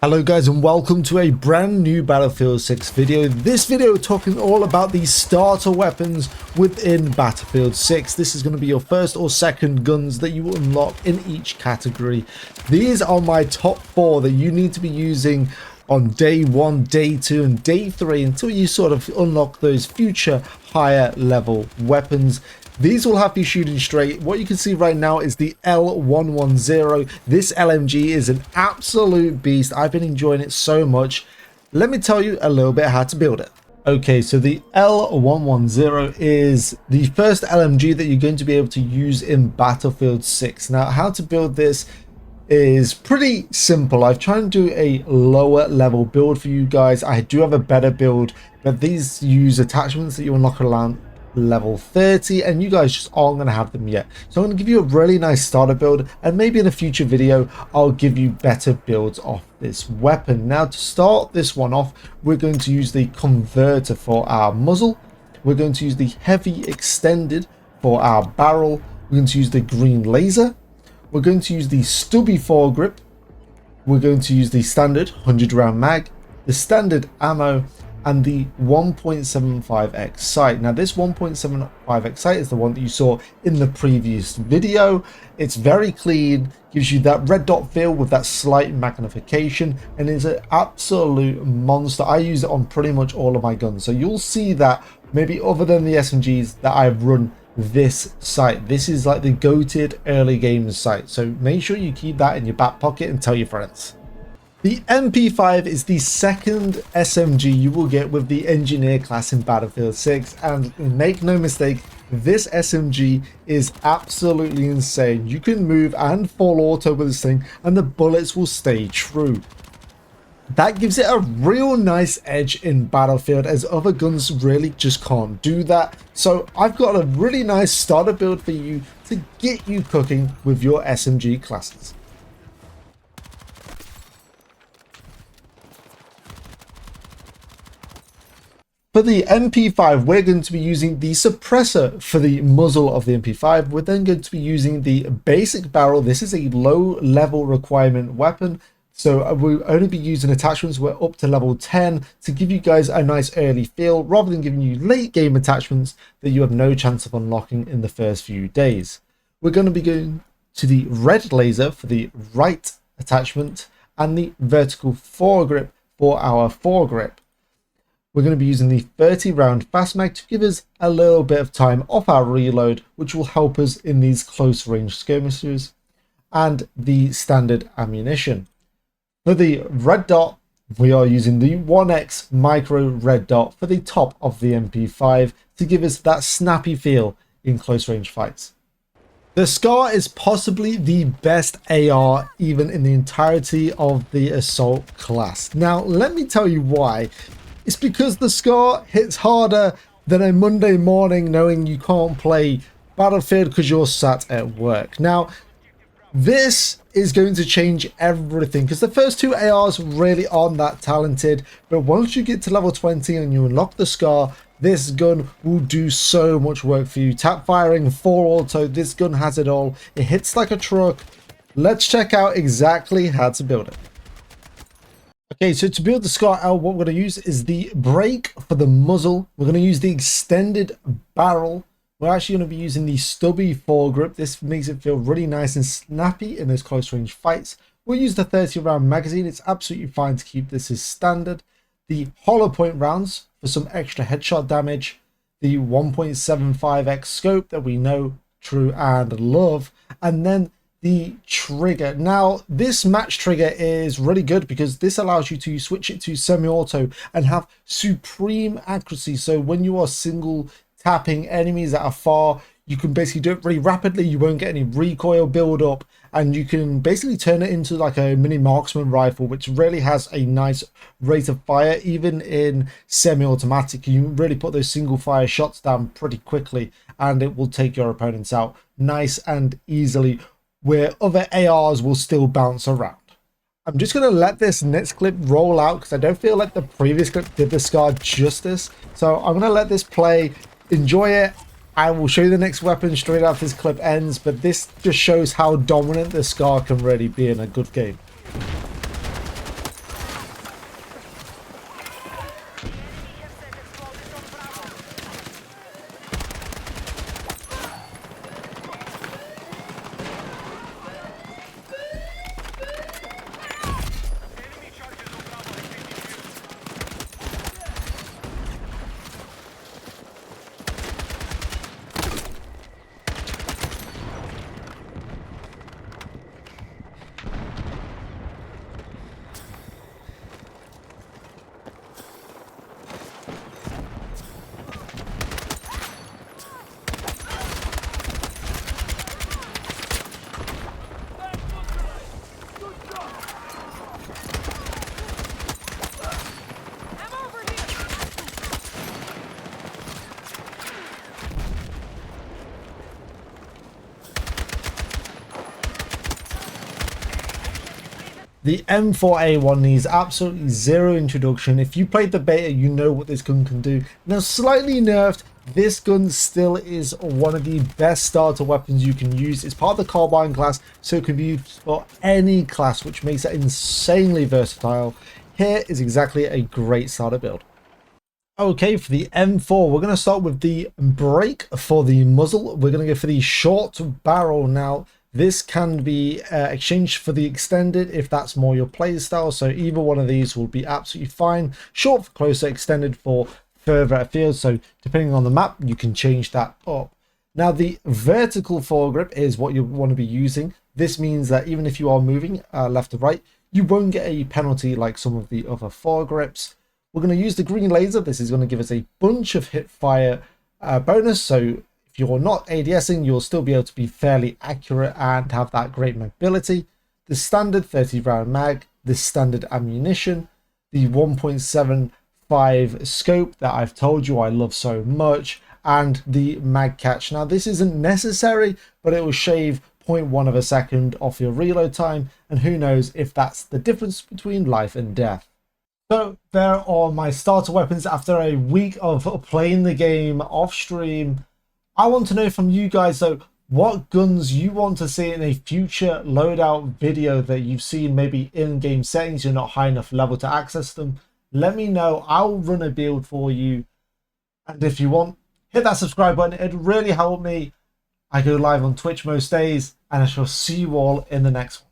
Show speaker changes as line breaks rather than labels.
Hello guys and welcome to a brand new Battlefield 6 video. This video talking all about the starter weapons within Battlefield 6. This is going to be your first or second guns that you unlock in each category. These are my top 4 that you need to be using on day 1, day 2 and day 3 until you sort of unlock those future higher level weapons. These will have you shooting straight. What you can see right now is the L110. This LMG is an absolute beast. I've been enjoying it so much. Let me tell you a little bit how to build it. Okay, so the L110 is the first LMG that you're going to be able to use in Battlefield 6. Now, how to build this is pretty simple. I've tried to do a lower level build for you guys. I do have a better build, but these use attachments that you unlock around level 30 and you guys just aren't going to have them yet. So I'm going to give you a really nice starter build, and maybe in a future video I'll give you better builds off this weapon. Now, to start this one off, we're going to use the converter for our muzzle. We're going to use the heavy extended for our barrel. We're going to use the green laser. We're going to use the stubby foregrip. We're going to use the standard 100 round mag, the standard ammo, and the 1.75x sight. Now, this 1.75x sight is the one that you saw in the previous video. It's very clean, gives you that red dot feel with that slight magnification, and is an absolute monster. I use it on pretty much all of my guns, so you'll see that maybe other than the SMGs that I've run this sight. This is like the goated early game sight, so make sure you keep that in your back pocket and tell your friends. The MP5 is the second SMG you will get with the engineer class in Battlefield 6, and make no mistake, this SMG is absolutely insane. You can move and fall auto with this thing and the bullets will stay true. That gives it a real nice edge in Battlefield, as other guns really just can't do that. So I've got a really nice starter build for you to get you cooking with your SMG classes. For the MP5, we're going to be using the suppressor for the muzzle of the MP5. We're then going to be using the basic barrel. This is a low level requirement weapon, so we'll only be using attachments we're up to level 10 to give you guys a nice early feel, rather than giving you late game attachments that you have no chance of unlocking in the first few days. We're going to be going to the red laser for the right attachment and the vertical foregrip for our foregrip. We're going to be using the 30 round fast mag to give us a little bit of time off our reload, which will help us in these close range skirmishes, and the standard ammunition. For the red dot, we are using the 1x micro red dot for the top of the MP5 to give us that snappy feel in close range fights. The SCAR is possibly the best AR even in the entirety of the assault class. Now, let me tell you why. It's because the SCAR hits harder than a Monday morning knowing you can't play Battlefield because you're sat at work. Now, this is going to change everything, because the first two ARs really aren't that talented, but once you get to level 20 and you unlock the SCAR, this gun will do so much work for you. Tap firing, full auto, this gun has it all. It hits like a truck. Let's check out exactly how to build it. Okay, so to build the SCAR L, what we're going to use is the brake for the muzzle. We're going to use the extended barrel. We're actually going to be using the stubby foregrip. This makes it feel really nice and snappy in those close range fights. We'll use the 30 round magazine. It's absolutely fine to keep this as standard. The hollow point rounds for some extra headshot damage. The 1.75x scope that we know, true and love. And then the trigger. Now, this match trigger is really good because this allows you to switch it to semi-auto and have supreme accuracy. So when you are single tapping enemies that are far, you can basically do it really rapidly. You won't get any recoil build up, and you can basically turn it into like a mini marksman rifle, which really has a nice rate of fire. Even in semi-automatic, you really put those single fire shots down pretty quickly and it will take your opponents out nice and easily, where other ARs will still bounce around. I'm just going to let this next clip roll out because I don't feel like the previous clip did the SCAR justice. So I'm going to let this play, enjoy it. I will show you the next weapon straight after this clip ends, but this just shows how dominant the SCAR can really be in a good game. The M4A1 needs absolutely zero introduction. If you played the beta, you know what this gun can do. Now, slightly nerfed, this gun still is one of the best starter weapons you can use. It's part of the carbine class, so it can be used for any class, which makes it insanely versatile. Here is exactly a great starter build. Okay, for the M4, we're going to start with the brake for the muzzle. We're going to go for the short barrel. Now, this can be exchanged for the extended if that's more your play style. So either one of these will be absolutely fine. Short for closer, extended for further afield. So depending on the map, you can change that up. Now, the vertical foregrip is what you want to be using. This means that even if you are moving left to right, you won't get a penalty like some of the other foregrips. We're going to use the green laser. This is going to give us a bunch of hip fire bonus. So if you're not ADSing, you'll still be able to be fairly accurate and have that great mobility. The standard 30 round mag, the standard ammunition, the 1.75 scope that I've told you I love so much, and the mag catch. Now, this isn't necessary, but it will shave 0.1 of a second off your reload time. And who knows if that's the difference between life and death. So there are my starter weapons after a week of playing the game off stream. I want to know from you guys though, what guns you want to see in a future loadout video that you've seen maybe in-game settings, you're not high enough level to access them. Let me know, I'll run a build for you. And if you want, hit that subscribe button, it'd really help me. I go live on Twitch most days, and I shall see you all in the next one.